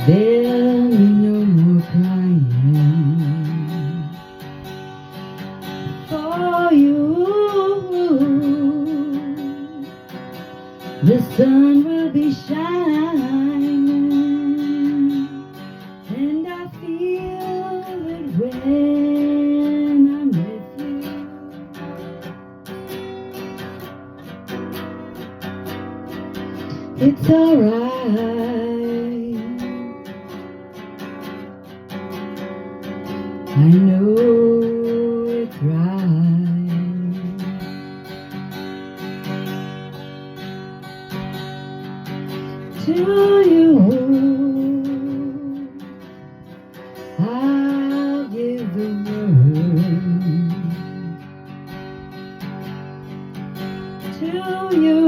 There'll be no more crying for you. The sun will be shining, and I feel it when I'm with you. It's alright, I know it's right. To you, I'll give the word. To you,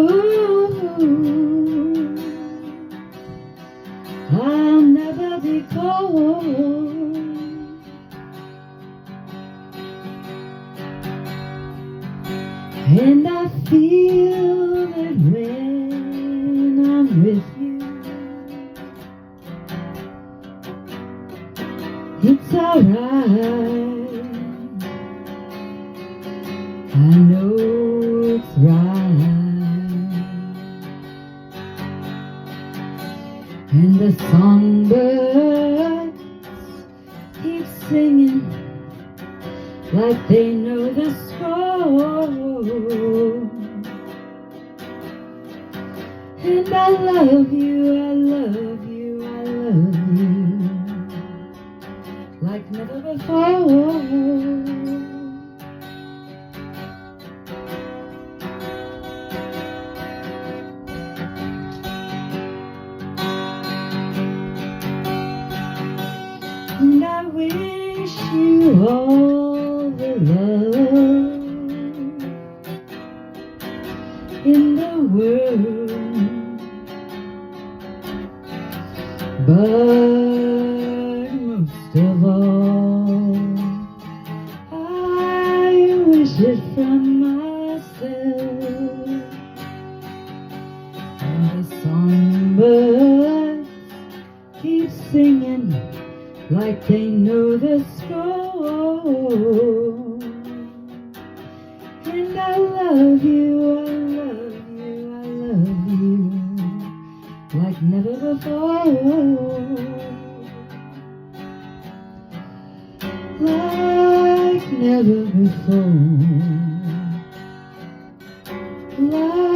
I'll never be cold. And I feel it when I'm with you. It's alright, I know it's right. And the songbirds keep singing like they know the score. And I love you, I love you, I love you like never before. And I wish you all the love in the world, but most of all, I wish it from myself. And the songbirds keep singing like they know the score. And I love you, I love you, I love you like never before. Like never before. Like